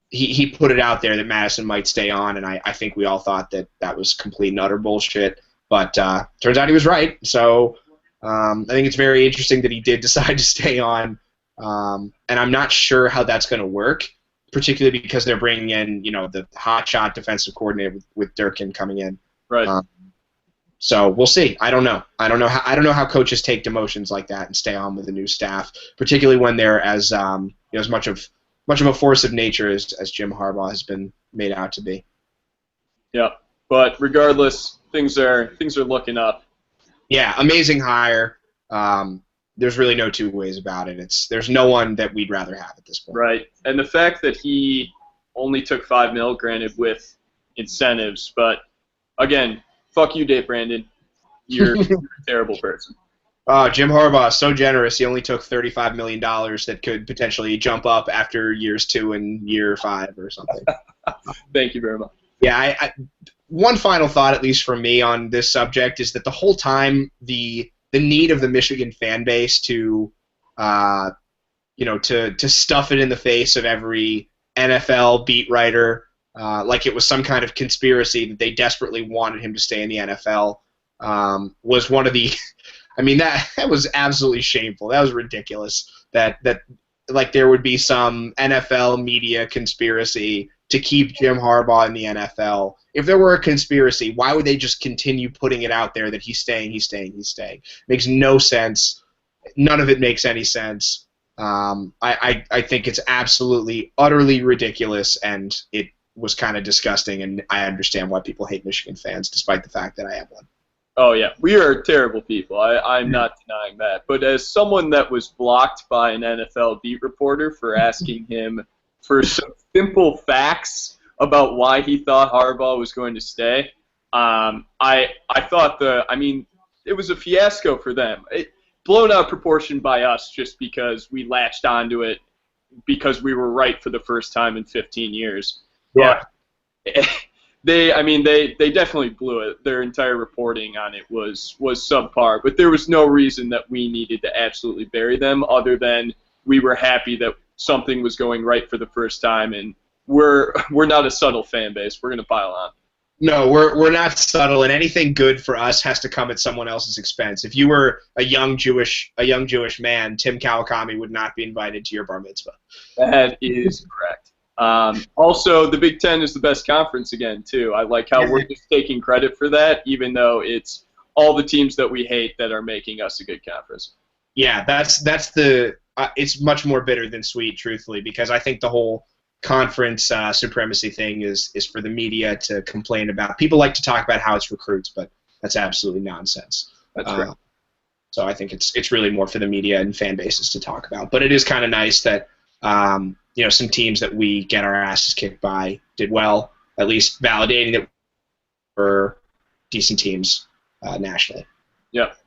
B: he put it out there that Madison might stay on, and I think we all thought that was complete and utter bullshit. But turns out he was right. So I think it's very interesting that he did decide to stay on, and I'm not sure how that's going to work, particularly because they're bringing in the hotshot defensive coordinator with Durkin coming in.
A: Right.
B: So we'll see. I don't know. I don't know how coaches take demotions like that and stay on with the new staff, particularly when they're as as much of a force of nature as Jim Harbaugh has been made out to be.
A: Yeah, but regardless, things are looking up.
B: Yeah, amazing hire. There's really no two ways about it. There's no one that we'd rather have at this point.
A: Right, and the fact that he only took $5 million, granted with incentives, but again, fuck you, Dave Brandon. You're a terrible person.
B: Jim Harbaugh is so generous. He only took $35 million that could potentially jump up after years 2 and year 5 or something.
A: Thank you very much.
B: Yeah, one final thought, at least for me, on this subject is that the whole time the need of the Michigan fan base to stuff it in the face of every NFL beat writer, like it was some kind of conspiracy that they desperately wanted him to stay in the NFL, was one of the. I mean, that was absolutely shameful. That was ridiculous. That like there would be some NFL media conspiracy to keep Jim Harbaugh in the NFL. If there were a conspiracy, why would they just continue putting it out there that he's staying? Makes no sense. None of it makes any sense. I think it's absolutely, utterly ridiculous, and it was kind of disgusting, and I understand why people hate Michigan fans, despite the fact that I am one.
A: Oh, yeah. We are terrible people. I'm not denying that. But as someone that was blocked by an NFL beat reporter for asking him for some simple facts about why he thought Harbaugh was going to stay, I thought it was a fiasco for them. Blown out of proportion by us just because we latched onto it because we were right for the first time in 15 years.
B: Yeah.
A: They definitely blew it. Their entire reporting on it was subpar, but there was no reason that we needed to absolutely bury them other than we were happy that something was going right for the first time, and we're not a subtle fan base. We're going to pile on.
B: No, we're not subtle, and anything good for us has to come at someone else's expense. If you were a young Jewish man, Tim Kawakami would not be invited to your bar mitzvah.
A: That is correct. Also, the Big Ten is the best conference again, too. I like how we're just taking credit for that, even though it's all the teams that we hate that are making us a good conference.
B: Yeah, that's the it's much more bitter than sweet, truthfully, because I think the whole conference supremacy thing is for the media to complain about. People like to talk about how it's recruits, but that's absolutely nonsense.
A: That's right.
B: So I think it's really more for the media and fan bases to talk about. But it is kind of nice that some teams that we get our asses kicked by did well, at least validating that we're decent teams nationally.
A: Yep.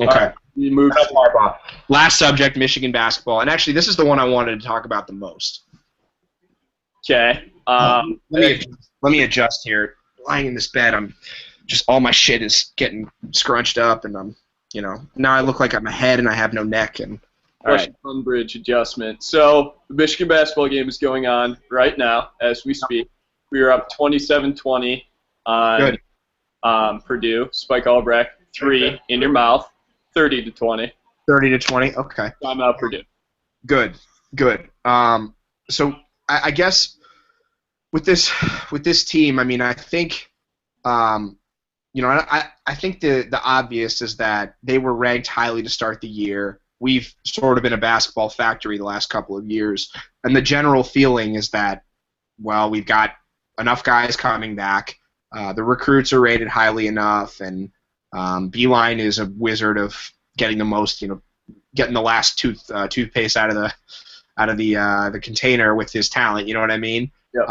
B: Okay.
A: We moved to
B: Harbaugh. Last subject, Michigan basketball. And actually, this is the one I wanted to talk about the most.
A: Okay.
B: Let me adjust here. Lying in this bed, all my shit is getting scrunched up, and now I look like I'm a head and I have no neck. And all right.
A: Bridge adjustment. So the Michigan basketball game is going on right now as we speak. We are up 27-20 on Purdue. Spike Albrecht, 3 in your mouth, 30-20.
B: 30-20. Okay.
A: I'm out Purdue.
B: Good. So I guess with this team, I mean, I think, I think the obvious is that they were ranked highly to start the year. We've sort of been a basketball factory the last couple of years, and the general feeling is that, well, we've got enough guys coming back. The recruits are rated highly enough, and Beeline is a wizard of getting the most, getting the last toothpaste out of the container with his talent. You know what I mean?
A: Yep.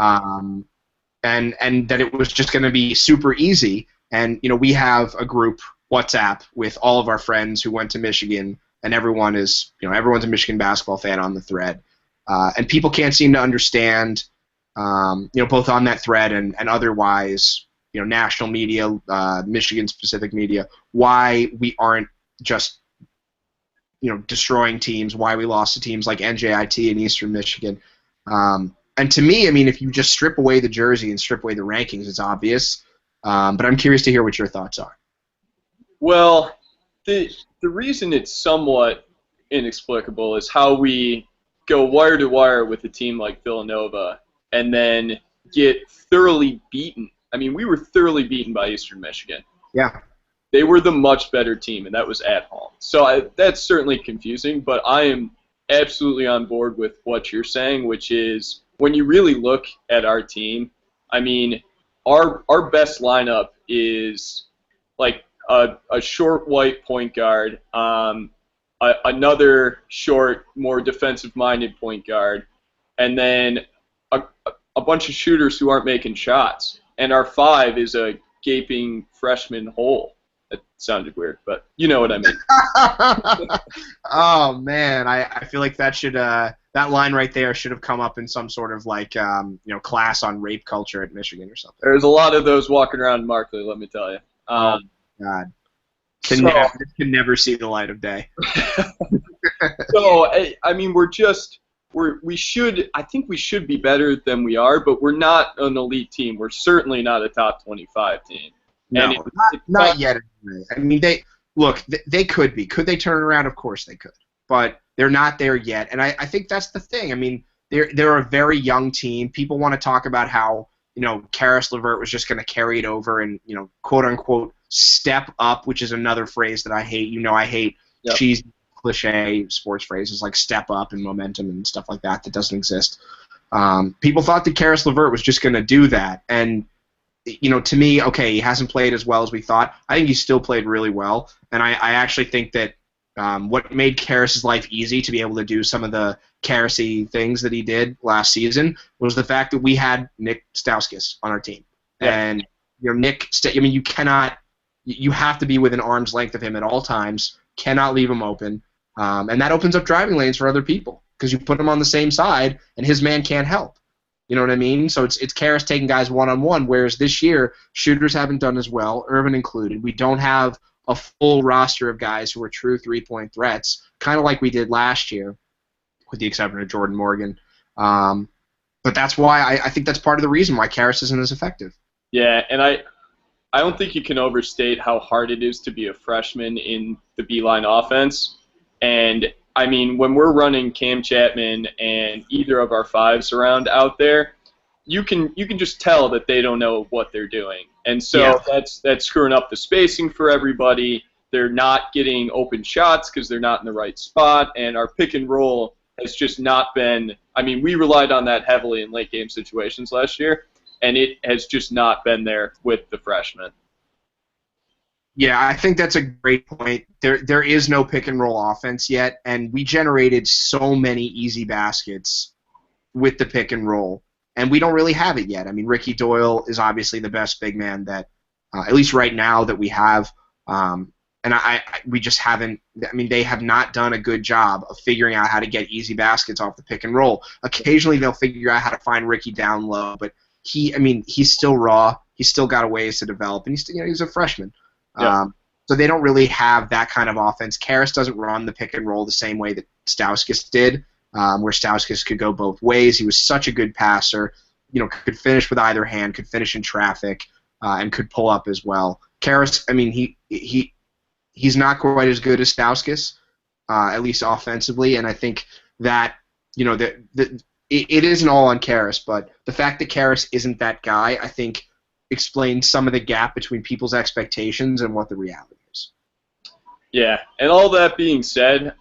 B: And that it was just going to be super easy. And we have a group WhatsApp with all of our friends who went to Michigan, and everyone's a Michigan basketball fan on the thread. And people can't seem to understand, both on that thread and otherwise, national media, Michigan-specific media, why we aren't just, destroying teams, why we lost to teams like NJIT and Eastern Michigan. And to me, I mean, if you just strip away the jersey and strip away the rankings, it's obvious. But I'm curious to hear what your thoughts are.
A: Well, the reason it's somewhat inexplicable is how we go wire to wire with a team like Villanova and then get thoroughly beaten. I mean, we were thoroughly beaten by Eastern Michigan.
B: Yeah.
A: They were the much better team, and that was at home. So that's certainly confusing, but I am absolutely on board with what you're saying, which is when you really look at our team, I mean, our best lineup is like a short white point guard, another short, more defensive-minded point guard, and then a bunch of shooters who aren't making shots. And our 5 is a gaping freshman hole. That sounded weird, but you know what I mean.
B: Oh man, I feel like that should that line right there should have come up in some sort of like class on rape culture at Michigan or something.
A: There's a lot of those walking around in Markley, let me tell you.
B: Oh God, can never see the light of day.
A: So I mean, I think we should be better than we are, but we're not an elite team. We're certainly not a top 25 team.
B: No, not yet. Anyway. I mean, they could be. Could they turn it around? Of course they could. But they're not there yet, and I think that's the thing. I mean, they're a very young team. People want to talk about how Karis LeVert was just going to carry it over and quote unquote step up, which is another phrase that I hate. I hate cheesy cliche sports phrases like step up and momentum and stuff like that doesn't exist. People thought that Karis LeVert was just going to do that, and to me, okay, he hasn't played as well as we thought. I think he still played really well, and I actually think that what made Karis' life easy to be able to do some of the Karis-y things that he did last season was the fact that we had Nick Stauskas on our team. Yeah. And Nick, you have to be within arm's length of him at all times, cannot leave him open, and that opens up driving lanes for other people because you put him on the same side, and his man can't help. You know what I mean? So it's Karis taking guys one-on-one, whereas this year, shooters haven't done as well, Irvin included. We don't have a full roster of guys who are true three-point threats, kind of like we did last year, with the exception of Jordan Morgan. But that's why I think that's part of the reason why Karis isn't as effective.
A: Yeah, and I don't think you can overstate how hard it is to be a freshman in the Beeline offense. And I mean, when we're running Cam Chapman and either of our fives around out there, you can just tell that they don't know what they're doing, and so that's screwing up the spacing for everybody. They're not getting open shots because they're not in the right spot, and our pick and roll has just not been. I mean, we relied on that heavily in late game situations last year, and it has just not been there with the freshmen.
B: Yeah, I think that's a great point. There is no pick and roll offense yet, and we generated so many easy baskets with the pick and roll, and we don't really have it yet. I mean, Ricky Doyle is obviously the best big man that, at least right now, that we have, and we just haven't. I mean, they have not done a good job of figuring out how to get easy baskets off the pick and roll. Occasionally, they'll figure out how to find Ricky down low, but he's still raw. He's still got a ways to develop, and he's a freshman.
A: Yeah.
B: So they don't really have that kind of offense. Karis doesn't run the pick and roll the same way that Stauskas did, where Stauskas could go both ways. He was such a good passer, could finish with either hand, could finish in traffic, and could pull up as well. Karis, I mean, he's not quite as good as Stauskas, at least offensively, and I think that it isn't all on Karis, but the fact that Karis isn't that guy, I think, explains some of the gap between people's expectations and what the reality is.
A: Yeah, and all that being said,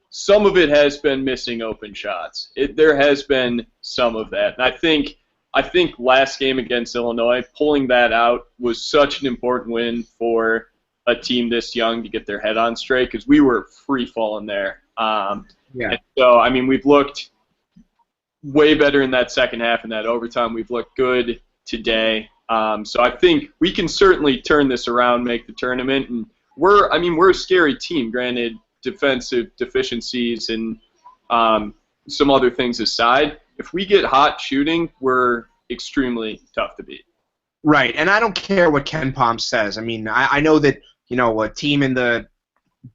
A: some of it has been missing open shots. There has been some of that, and I think last game against Illinois, pulling that out was such an important win for a team this young to get their head on straight because we were free falling there. And so I mean, we've looked way better in that second half in that overtime. We've looked good today. So I think we can certainly turn this around, make the tournament, and we're a scary team. Granted, defensive deficiencies and some other things aside, if we get hot shooting, we're extremely tough to beat.
B: Right, and I don't care what Ken Pom says. I mean, I know that a team in the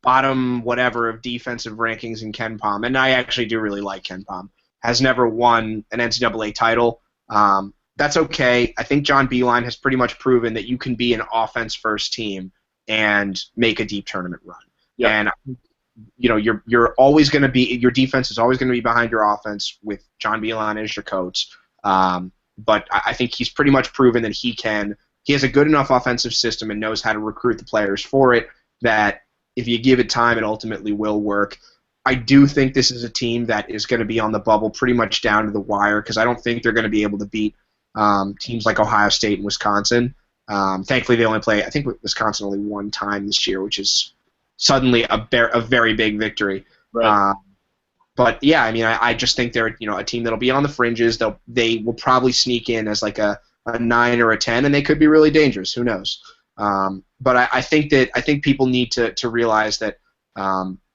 B: bottom whatever of defensive rankings in Ken Pom, and I actually do really like Ken Pom, has never won an NCAA title. That's okay. I think John Beilein has pretty much proven that you can be an offense-first team and make a deep tournament run. Yeah. And you're always going to be, your defense is always going to be behind your offense with John Beilein as your coach. But I think he's pretty much proven that he has a good enough offensive system and knows how to recruit the players for it, that if you give it time, it ultimately will work. I do think this is a team that is going to be on the bubble pretty much down to the wire because I don't think they're going to be able to beat teams like Ohio State and Wisconsin. Thankfully, they only play, I think Wisconsin only one time this year, which is suddenly a very big victory.
A: Right.
B: But yeah, I mean, I just think they're a team that'll be on the fringes. They will probably sneak in as like a a 9 or a 10, and they could be really dangerous. Who knows? But I think people need to realize that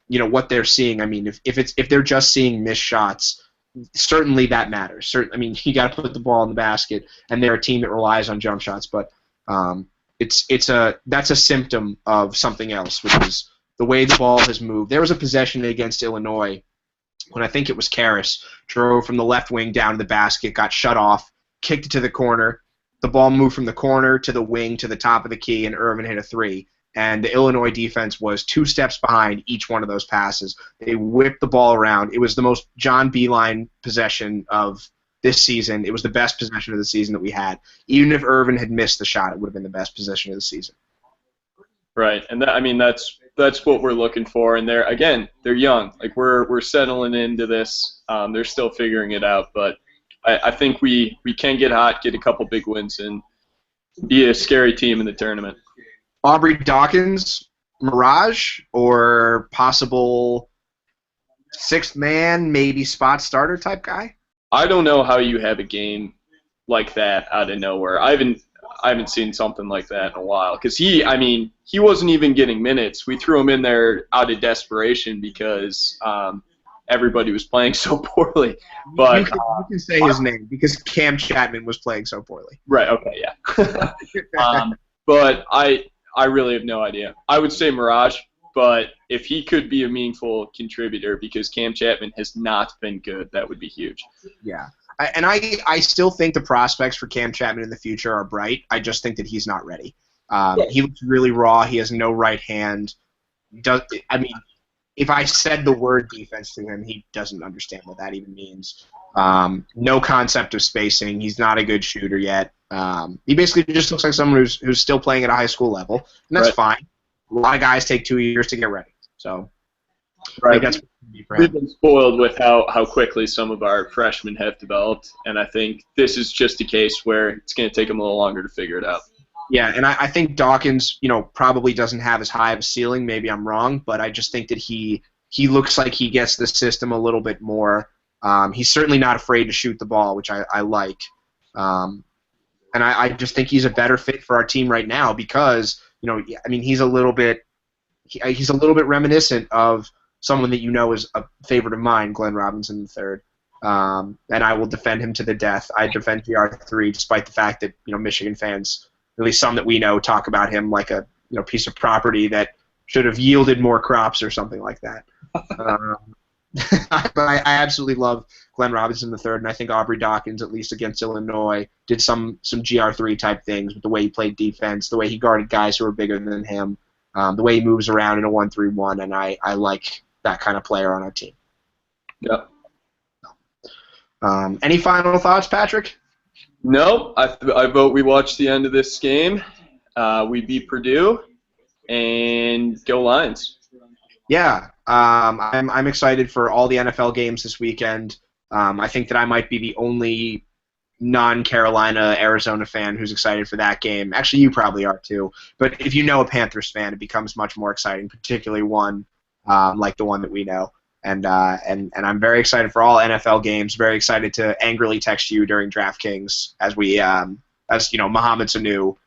B: what they're seeing. I mean, if they're just seeing missed shots, certainly that matters. I mean, you got to put the ball in the basket, and they're a team that relies on jump shots. But that's a symptom of something else, which is the way the ball has moved. There was a possession against Illinois when I think it was Karras drove from the left wing down to the basket, got shut off, kicked it to the corner. The ball moved from the corner to the wing to the top of the key, and Irvin hit a three. And the Illinois defense was 2 steps behind each one of those passes. They whipped the ball around. It was the most John Beilein possession of this season. It was the best possession of the season that we had. Even if Irvin had missed the shot, it would have been the best possession of the season.
A: Right, and that's what we're looking for. And they're young. Like we're settling into this. They're still figuring it out, but I think we can get hot, get a couple big wins, and be a scary team in the tournament.
B: Aubrey Dawkins, Mirage, or possible 6th man, maybe spot starter type guy?
A: I don't know how you have a game like that out of nowhere. I haven't seen something like that in a while. Because he wasn't even getting minutes. We threw him in there out of desperation because everybody was playing so poorly. But
B: you can say his name because Cam Chapman was playing so poorly.
A: Right. Okay. Yeah. But I really have no idea. I would say Mirage, but if he could be a meaningful contributor because Cam Chapman has not been good, that would be huge.
B: Yeah. I still think the prospects for Cam Chapman in the future are bright. I just think that he's not ready. He looks really raw. He has no right hand. If I said the word defense to him, he doesn't understand what that even means. No concept of spacing. He's not a good shooter yet. He basically just looks like someone who's still playing at a high school level, and that's fine. A lot of guys take 2 years to get ready. So I think that's
A: we've been spoiled with how quickly some of our freshmen have developed, and I think this is just a case where it's going to take them a little longer to figure it out.
B: Yeah, and I think Dawkins, probably doesn't have as high of a ceiling. Maybe I'm wrong, but I just think that he looks like he gets the system a little bit more. He's certainly not afraid to shoot the ball, which I like. And I just think he's a better fit for our team right now because, he's a little bit reminiscent of someone that is a favorite of mine, Glenn Robinson III. And I will defend him to the death. I defend GR3 despite the fact that, Michigan fans, at least some that we know, talk about him like a piece of property that should have yielded more crops or something like that. But I absolutely love Glenn Robinson III, and I think Aubrey Dawkins, at least against Illinois, did some GR3 type things with the way he played defense, the way he guarded guys who were bigger than him, the way he moves around in a 1-3-1, and I like that kind of player on our team.
A: Yep.
B: Any final thoughts, Patrick?
A: No, I vote we watch the end of this game. We beat Purdue, and go Lions.
B: Yeah, I'm excited for all the NFL games this weekend. I think that I might be the only non-Carolina Arizona fan who's excited for that game. Actually, you probably are too. But if you know a Panthers fan, it becomes much more exciting, particularly one like the one that we know. And I'm very excited for all NFL games. Very excited to angrily text you during DraftKings as Mohamed Sanu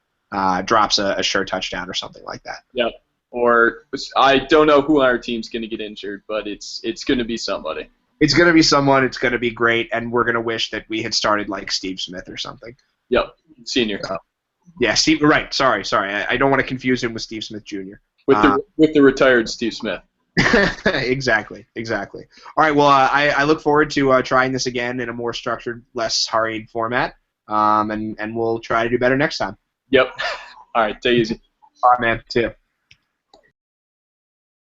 B: drops a sure touchdown or something like that.
A: Yep. Or I don't know who on our team's going to get injured, but it's going to be somebody.
B: It's going to be someone. It's going to be great, and we're going to wish that we had started like Steve Smith or something.
A: Yep, senior.
B: Yeah, Steve. Right. Sorry. I don't want to confuse him with Steve Smith Jr.
A: With the retired Steve Smith.
B: Exactly. All right. Well, I look forward to trying this again in a more structured, less hurried format, and we'll try to do better next time.
A: Yep. All right. Take it easy.
B: All right, man. See ya.